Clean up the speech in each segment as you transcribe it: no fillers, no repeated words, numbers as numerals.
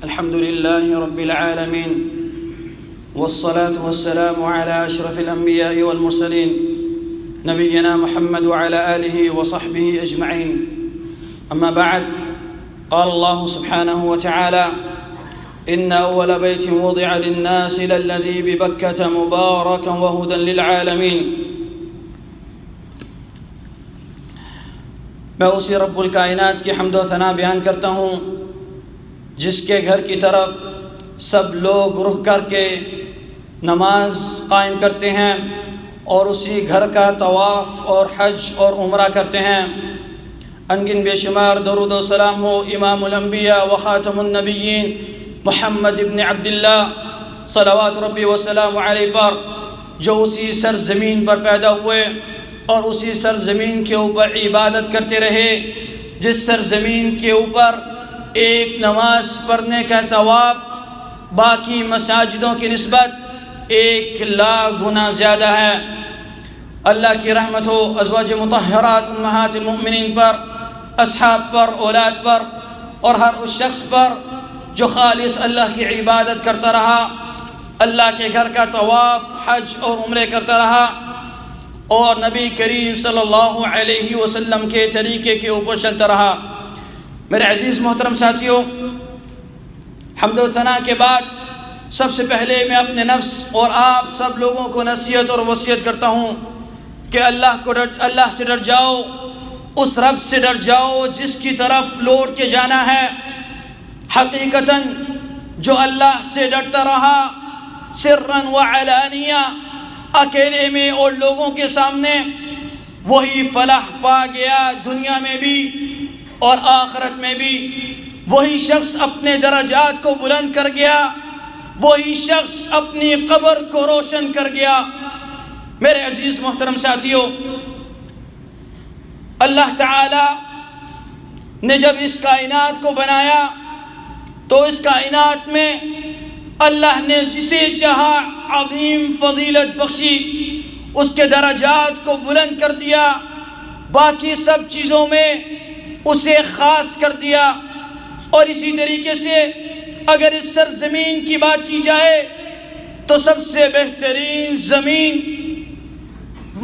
الحمد لله رب العالمين والصلاة والسلام على أشرف الأنبياء والمرسلين نبينا محمد وعلى آله وصحبه أجمعين. أما بعد، قال الله سبحانه وتعالى: إن أول بيت وضع للناس للذي ببكة مباركا وهدى للعالمين. میں اسی رب الکائنات کی حمد و ثنا بیان کرتا ہوں جس کے گھر کی طرف سب لوگ رخ کر کے نماز قائم کرتے ہیں اور اسی گھر کا طواف اور حج اور عمرہ کرتے ہیں. انگن بے شمار درود و سلام ہو امام الانبیاء و خاتم النبیین محمد ابن عبداللہ صلوات ربی وسلام علیہ پر، جو اسی سرزمین پر پیدا ہوئے اور اسی سرزمین کے اوپر عبادت کرتے رہے جس سرزمین کے اوپر ایک نماز پڑھنے کا ثواب باقی مساجدوں کی نسبت 1,00,000 گنا زیادہ ہے. اللہ کی رحمت ہو ازواج مطہرات امہات المؤمنین پر، اصحاب پر، اولاد پر اور ہر اس شخص پر جو خالص اللہ کی عبادت کرتا رہا، اللہ کے گھر کا طواف، حج اور عمرے کرتا رہا اور نبی کریم صلی اللہ علیہ وسلم کے طریقے کے اوپر چلتا رہا. میرے عزیز محترم ساتھیوں، حمد و ثنا کے بعد سب سے پہلے میں اپنے نفس اور آپ سب لوگوں کو نصیحت اور وصیت کرتا ہوں کہ اللہ سے ڈر جاؤ، اس رب سے ڈر جاؤ جس کی طرف لوٹ کے جانا ہے. حقیقتاً جو اللہ سے ڈرتا رہا سرًا و علانیہ، اکیلے میں اور لوگوں کے سامنے، وہی فلاح پا گیا دنیا میں بھی اور آخرت میں بھی. وہی شخص اپنے درجات کو بلند کر گیا، وہی شخص اپنی قبر کو روشن کر گیا. میرے عزیز محترم ساتھیوں، اللہ تعالی نے جب اس کائنات کو بنایا تو اس کائنات میں اللہ نے جسے چاہا عظیم فضیلت بخشی، اس کے درجات کو بلند کر دیا، باقی سب چیزوں میں اسے خاص کر دیا. اور اسی طریقے سے اگر اس سرزمین کی بات کی جائے تو سب سے بہترین زمین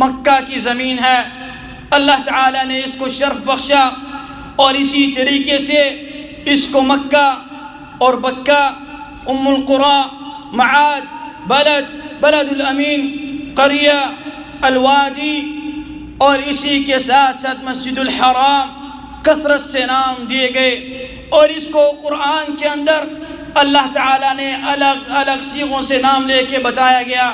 مکہ کی زمین ہے. اللہ تعالی نے اس کو شرف بخشا اور اسی طریقے سے اس کو مکہ اور بکہ، ام القرى، معاد، بلد الامین، قریہ، الوادی اور اسی کے ساتھ ساتھ مسجد الحرام کثرت سے نام دیے گئے. اور اس کو قرآن کے اندر اللہ تعالیٰ نے الگ الگ صیغوں سے نام لے کے بتایا گیا.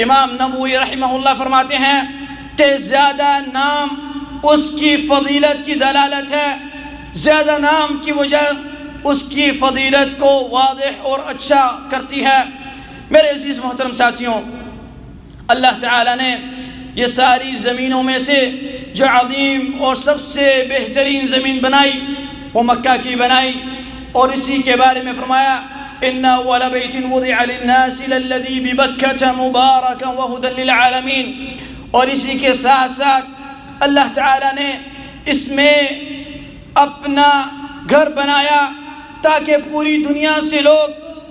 امام نووی رحمہ اللہ فرماتے ہیں کہ زیادہ نام اس کی فضیلت کی دلالت ہے، زیادہ نام کی وجہ اس کی فضیلت کو واضح اور اچھا کرتی ہے. میرے عزیز محترم ساتھیوں، اللہ تعالیٰ نے یہ ساری زمینوں میں سے جو عظیم اور سب سے بہترین زمین بنائی وہ مکہ کی بنائی اور اسی کے بارے میں فرمایا: إن أول بيت وضع للناس للذي ببكة مباركا وهدى للعالمين. اور اسی کے ساتھ ساتھ اللہ تعالیٰ نے اس میں اپنا گھر بنایا تاکہ پوری دنیا سے لوگ،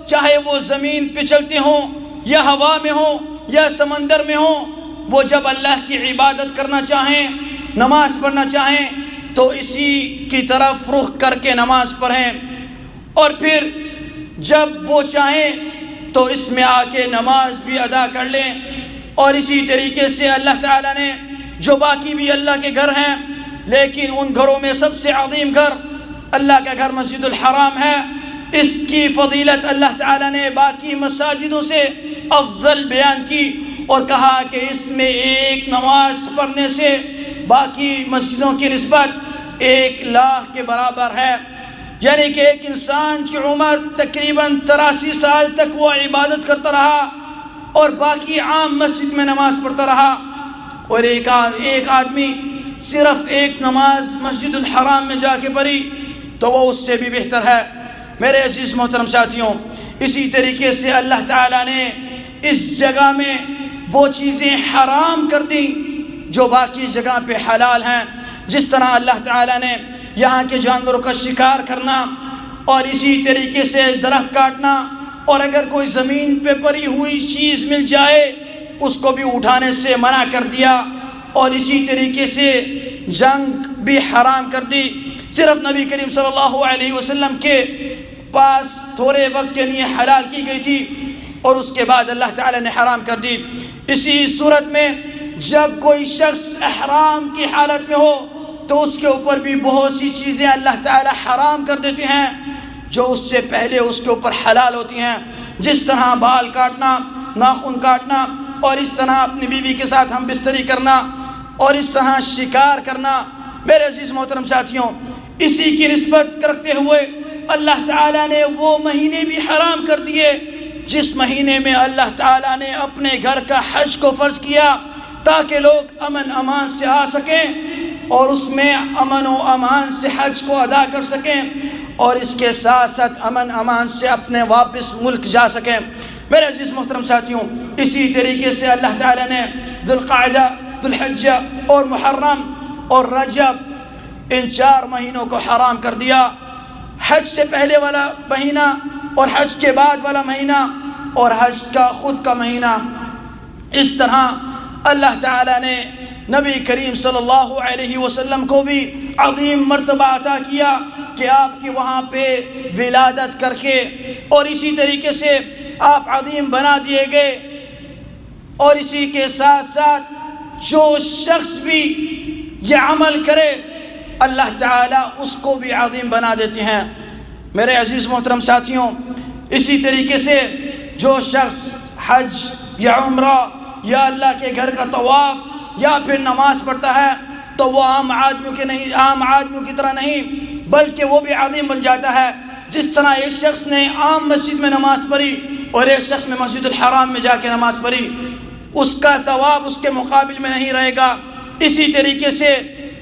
چاہے وہ زمین پہ چلتے ہوں یا ہوا میں ہوں یا سمندر میں ہوں، وہ جب اللہ کی عبادت کرنا چاہیں، نماز پڑھنا چاہیں تو اسی کی طرف رخ کر کے نماز پڑھیں، اور پھر جب وہ چاہیں تو اس میں آ کے نماز بھی ادا کر لیں. اور اسی طریقے سے اللہ تعالیٰ نے جو باقی بھی اللہ کے گھر ہیں، لیکن ان گھروں میں سب سے عظیم گھر اللہ کا گھر مسجد الحرام ہے. اس کی فضیلت اللہ تعالیٰ نے باقی مساجدوں سے افضل بیان کی اور کہا کہ اس میں ایک نماز پڑھنے سے باقی مسجدوں کی نسبت 1,00,000 کے برابر ہے. یعنی کہ ایک انسان کی عمر تقریباً 83 سال تک وہ عبادت کرتا رہا اور باقی عام مسجد میں نماز پڑھتا رہا، اور ایک آدمی صرف ایک نماز مسجد الحرام میں جا کے پڑھی تو وہ اس سے بھی بہتر ہے. میرے عزیز محترم ساتھیوں، اسی طریقے سے اللہ تعالیٰ نے اس جگہ میں وہ چیزیں حرام کر دیں جو باقی جگہ پہ حلال ہیں. جس طرح اللہ تعالیٰ نے یہاں کے جانوروں کا شکار کرنا اور اسی طریقے سے درخت کاٹنا، اور اگر کوئی زمین پہ پڑی ہوئی چیز مل جائے اس کو بھی اٹھانے سے منع کر دیا، اور اسی طریقے سے جنگ بھی حرام کر دی۔ صرف نبی کریم صلی اللہ علیہ وسلم کے پاس تھوڑے وقت کے لیے حلال کی گئی تھی اور اس کے بعد اللہ تعالیٰ نے حرام کر دی۔ اسی صورت میں جب کوئی شخص احرام کی حالت میں ہو تو اس کے اوپر بھی بہت سی چیزیں اللہ تعالیٰ حرام کر دیتے ہیں جو اس سے پہلے اس کے اوپر حلال ہوتی ہیں، جس طرح بال کاٹنا، ناخن کاٹنا، اور اس طرح اپنی بیوی کے ساتھ ہم بستری کرنا، اور اس طرح شکار کرنا۔ میرے عزیز محترم ساتھیوں، اسی کی نسبت کرتے ہوئے اللہ تعالیٰ نے وہ مہینے بھی حرام کر دیے جس مہینے میں اللہ تعالیٰ نے اپنے گھر کا حج کو فرض کیا تاکہ لوگ امن امان سے آ سکیں اور اس میں امن و امان سے حج کو ادا کر سکیں، اور اس کے ساتھ ساتھ امن امان سے اپنے واپس ملک جا سکیں۔ میرے عزیز محترم ساتھیوں، اسی طریقے سے اللہ تعالیٰ نے ذوالقعدہ، ذوالحجہ اور محرم اور رجب ان 4 مہینوں کو حرام کر دیا۔ حج سے پہلے والا مہینہ اور حج کے بعد والا مہینہ اور حج کا خود کا مہینہ، اس طرح اللہ تعالیٰ نے نبی کریم صلی اللہ علیہ وسلم کو بھی عظیم مرتبہ عطا کیا کہ آپ کی وہاں پہ ولادت کر کے، اور اسی طریقے سے آپ عظیم بنا دیے گئے، اور اسی کے ساتھ ساتھ جو شخص بھی یہ عمل کرے اللہ تعالیٰ اس کو بھی عظیم بنا دیتے ہیں۔ میرے عزیز محترم ساتھیوں، اسی طریقے سے جو شخص حج یا عمرہ یا اللہ کے گھر کا طواف یا پھر نماز پڑھتا ہے تو وہ عام آدمیوں کی طرح نہیں بلکہ وہ بھی عظیم بن جاتا ہے۔ جس طرح ایک شخص نے عام مسجد میں نماز پڑھی اور ایک شخص نے مسجد الحرام میں جا کے نماز پڑھی، اس کا ثواب اس کے مقابل میں نہیں رہے گا۔ اسی طریقے سے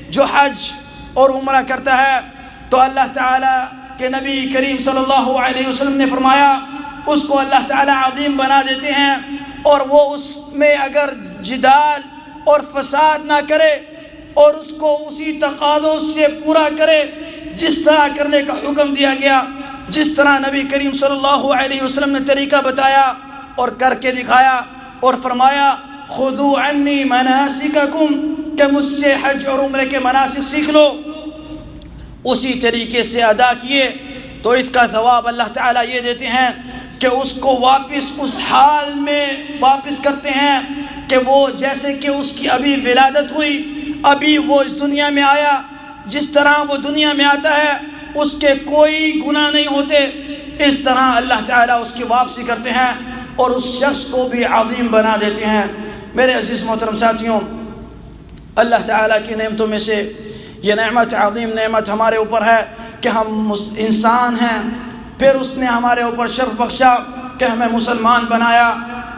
جو حج اور عمرہ کرتا ہے تو اللہ تعالیٰ کہ نبی کریم صلی اللہ علیہ وسلم نے فرمایا اس کو اللہ تعالیٰ عظیم بنا دیتے ہیں، اور وہ اس میں اگر جدال اور فساد نہ کرے اور اس کو اسی تقاضوں سے پورا کرے جس طرح کرنے کا حکم دیا گیا، جس طرح نبی کریم صلی اللہ علیہ وسلم نے طریقہ بتایا اور کر کے دکھایا اور فرمایا خذوا عنی مناسککم، کہ مجھ سے حج اور عمرے کے مناسک سیکھ لو، اسی طریقے سے ادا کیے تو اس کا ثواب اللہ تعالیٰ یہ دیتے ہیں کہ اس کو واپس اس حال میں واپس کرتے ہیں کہ وہ جیسے کہ اس کی ابھی ولادت ہوئی، ابھی وہ اس دنیا میں آیا، جس طرح وہ دنیا میں آتا ہے اس کے کوئی گناہ نہیں ہوتے، اس طرح اللہ تعالیٰ اس کی واپسی کرتے ہیں اور اس شخص کو بھی عظیم بنا دیتے ہیں۔ میرے عزیز محترم ساتھیوں، اللہ تعالیٰ کی نعمتوں میں سے یہ نعمت، عظیم نعمت ہمارے اوپر ہے کہ ہم انسان ہیں، پھر اس نے ہمارے اوپر شرف بخشا کہ ہمیں مسلمان بنایا،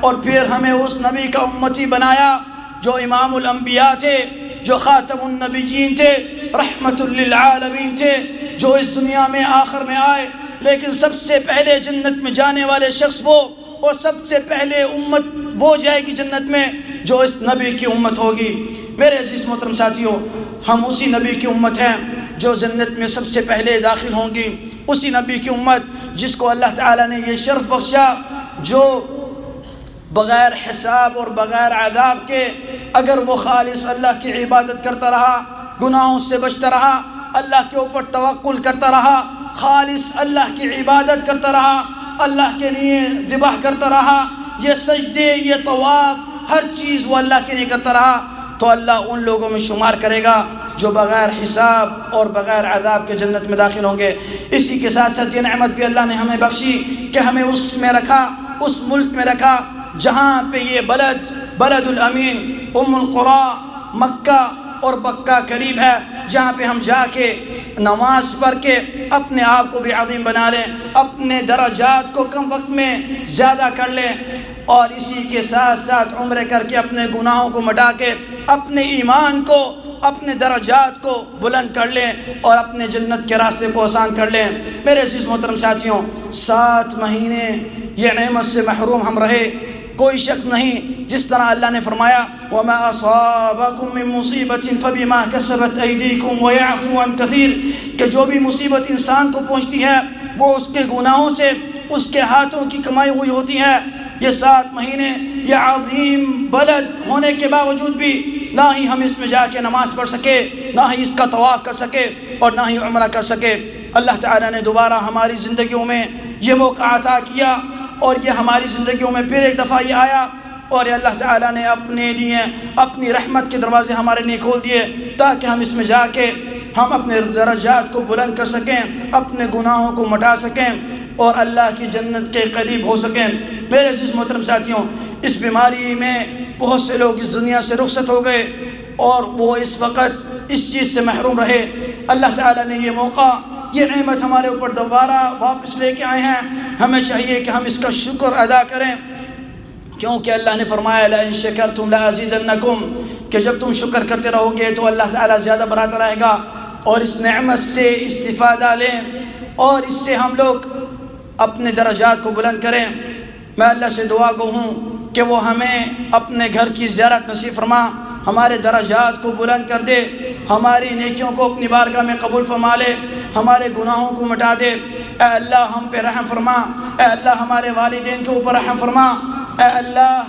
اور پھر ہمیں اس نبی کا امتی بنایا جو امام الانبیاء تھے، جو خاتم النبیین تھے، رحمت للعالمین تھے، جو اس دنیا میں آخر میں آئے، لیکن سب سے پہلے جنت میں جانے والے شخص وہ، اور سب سے پہلے امت وہ جائے گی جنت میں جو اس نبی کی امت ہوگی۔ میرے عزیز محترم ساتھیوں، ہم اسی نبی کی امت ہیں جو جنت میں سب سے پہلے داخل ہوں گی، اسی نبی کی امت جس کو اللہ تعالیٰ نے یہ شرف بخشا، جو بغیر حساب اور بغیر عذاب کے اگر وہ خالص اللہ کی عبادت کرتا رہا، گناہوں سے بچتا رہا، اللہ کے اوپر توکل کرتا رہا، خالص اللہ کی عبادت کرتا رہا، اللہ کے لیے ذبح کرتا رہا، یہ سجدے، یہ طواف، ہر چیز وہ اللہ کے لیے کرتا رہا، تو اللہ ان لوگوں میں شمار کرے گا جو بغیر حساب اور بغیر عذاب کے جنت میں داخل ہوں گے۔ اسی کے ساتھ ساتھ یہ نعمت بھی اللہ نے ہمیں بخشی کہ ہمیں اس میں رکھا، اس ملک میں رکھا جہاں پہ یہ بلد الامین، ام القریٰ، مکہ اور بکہ قریب ہے، جہاں پہ ہم جا کے نماز پڑھ کے اپنے آپ کو بھی عظیم بنا لیں، اپنے درجات کو کم وقت میں زیادہ کر لیں، اور اسی کے ساتھ ساتھ عمرے کر کے اپنے گناہوں کو مٹا کے اپنے ایمان کو، اپنے درجات کو بلند کر لیں اور اپنے جنت کے راستے کو آسان کر لیں۔ میرے عزیز محترم ساتھیوں، 7 مہینے یہ نعمت سے محروم ہم رہے، کوئی شخص نہیں، جس طرح اللہ نے فرمایا وَمَا أَصَابَكُم مِّن مُّصِيبَةٍ فَبِمَا كَسَبَتْ أَيْدِيكُمْ وَيَعْفُو عَن كَثِيرٍ، کہ جو بھی مصیبت انسان کو پہنچتی ہے وہ اس کے گناہوں سے اس کے ہاتھوں کی کمائی ہوئی ہوتی ہے۔ یہ 7 مہینے یہ عظیم بلد ہونے کے باوجود بھی نہ ہی ہم اس میں جا کے نماز پڑھ سکے، نہ ہی اس کا طواف کر سکے اور نہ ہی عمرہ کر سکے۔ اللہ تعالیٰ نے دوبارہ ہماری زندگیوں میں یہ موقع عطا کیا اور یہ ہماری زندگیوں میں پھر ایک دفعہ یہ آیا، اور اللہ تعالیٰ نے اپنے لیے اپنی رحمت کے دروازے ہمارے لیے کھول دیے تاکہ ہم اس میں جا کے ہم اپنے درجات کو بلند کر سکیں، اپنے گناہوں کو مٹا سکیں اور اللہ کی جنت کے قریب ہو سکیں۔ میرے عزیز محترم ساتھیوں، اس بیماری میں بہت سے لوگ اس دنیا سے رخصت ہو گئے اور وہ اس وقت اس چیز سے محروم رہے۔ اللہ تعالیٰ نے یہ موقع، یہ نعمت ہمارے اوپر دوبارہ واپس لے کے آئے ہیں۔ ہمیں چاہیے کہ ہم اس کا شکر ادا کریں، کیونکہ اللہ نے فرمایا لَإِن شَكَرْتُمْ لَأَزِيدَنَّكُمْ کہ جب تم شکر کرتے رہو گے تو اللہ تعالیٰ زیادہ بڑھاتا رہے گا۔ اور اس نعمت سے استفادہ لیں اور اس سے ہم لوگ اپنے درجات کو بلند کریں۔ میں اللہ سے دعا گو ہوں کہ وہ ہمیں اپنے گھر کی زیارت نصیب فرما، ہمارے درجات کو بلند کر دے، ہماری نیکیوں کو اپنی بارگاہ میں قبول فرما لے، ہمارے گناہوں کو مٹا دے۔ اے اللہ ہم پہ رحم فرما، اے اللہ ہمارے والدین کے اوپر رحم فرما، اے اللہ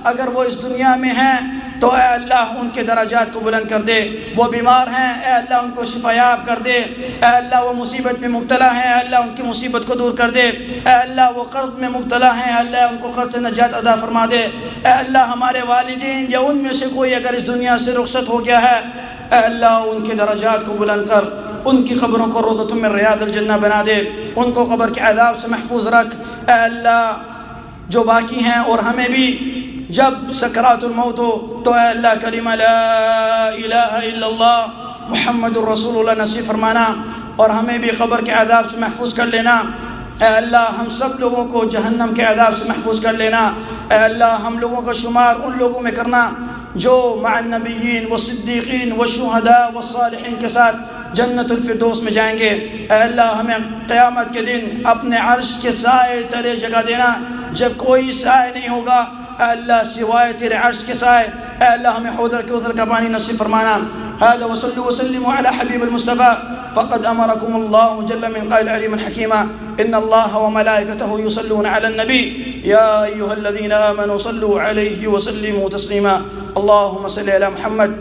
اگر وہ اس دنیا میں ہیں تو اے اللہ ان کے درجات کو بلند کر دے۔ وہ بیمار ہیں، اے اللہ ان کو شفا یاب کر دے۔ اے اللہ وہ مصیبت میں مبتلا ہیں، اے اللہ ان کی مصیبت کو دور کر دے۔ اے اللہ وہ قرض میں مبتلا ہیں، اے اللہ ان کو قرض سے نجات عطا فرما دے۔ اے اللہ ہمارے والدین یا ان میں سے کوئی اگر اس دنیا سے رخصت ہو گیا ہے، اے اللہ ان کے درجات کو بلند کر، ان کی قبروں کو روضۃ من ریاض الجنہ بنا دے، ان کو قبر کے عذاب سے محفوظ رکھ۔ اے اللہ جو باقی ہیں اور ہمیں بھی جب سکرات الموت ہو تو اے اللہ کلمہ لا الہ الا اللہ محمد الرسول اللہ نصیب فرمانا اور ہمیں بھی قبر کے عذاب سے محفوظ کر لینا۔ اے اللہ ہم سب لوگوں کو جہنم کے عذاب سے محفوظ کر لینا۔ اے اللہ ہم لوگوں کا شمار ان لوگوں میں کرنا جو مع النبیین والصدیقین والشہداء والصالحین کے ساتھ جنت الفردوس میں جائیں گے۔ اے اللہ ہمیں قیامت کے دن اپنے عرش کے سائے تلے جگہ دینا جب کوئی سائے نہیں ہوگا، اے اللہ سوائے تیرے عرش کے سائے۔ اے اللہ ہمیں حوض کوثر کا پانی نصیب فرمانا۔ هذا وصلوا وسلموا على حبيب المصطفى فقد أمركم الله جل من قائل عليما حكيما إن الله وملائكته يصلون على النبي يا أيها الذين آمنوا صلوا عليه وسلموا تسليما اللهم صل على محمد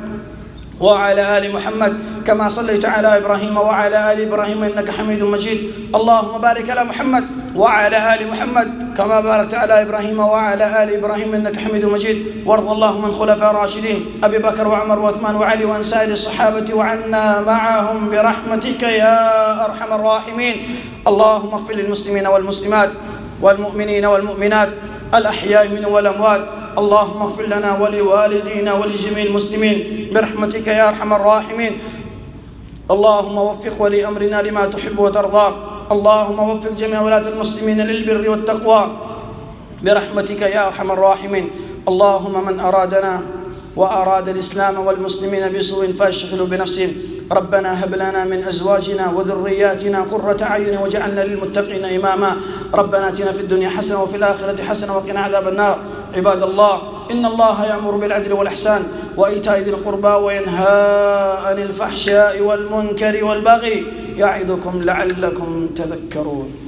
وعلى آل محمد كما صليت على إبراهيم وعلى آل إبراهيم إنك حميد مجيد اللهم بارك على محمد وعلى آل محمد كما باركت على إبراهيم وعلى آل إبراهيم إنك حميد مجيد وارض اللهم عن خلفاء الراشدين أبي بكر وعمر وعثمان وعلي وعن سائر الصحابة وعنا معهم برحمتك يا أرحم الراحمين اللهم اغفر للمسلمين والمسلمات والمؤمنين والمؤمنات الأحياء منهم والأموات اللهم اغفر لنا ولوالدينا ولجميع المسلمين برحمتك يا أرحم الراحمين اللهم وفق ولي أمرنا لما تحب وترضى اللهم وفق جميع ولاة المسلمين للبر والتقوى برحمتك يا أرحم الراحمين اللهم من أرادنا وأراد الإسلام والمسلمين بسوء فاشغله بنفسه ربنا هب لنا من أزواجنا وذرياتنا قرة أعين واجعلنا للمتقين إماما ربنا آتنا في الدنيا حسنة وفي الآخرة حسنة وقنا عذاب النار عباد الله إن الله يأمر بالعدل والإحسان وإيتاء ذي القربى وينهى عن الفحشاء والمنكر والبغي يعظكم لعلكم تذكرون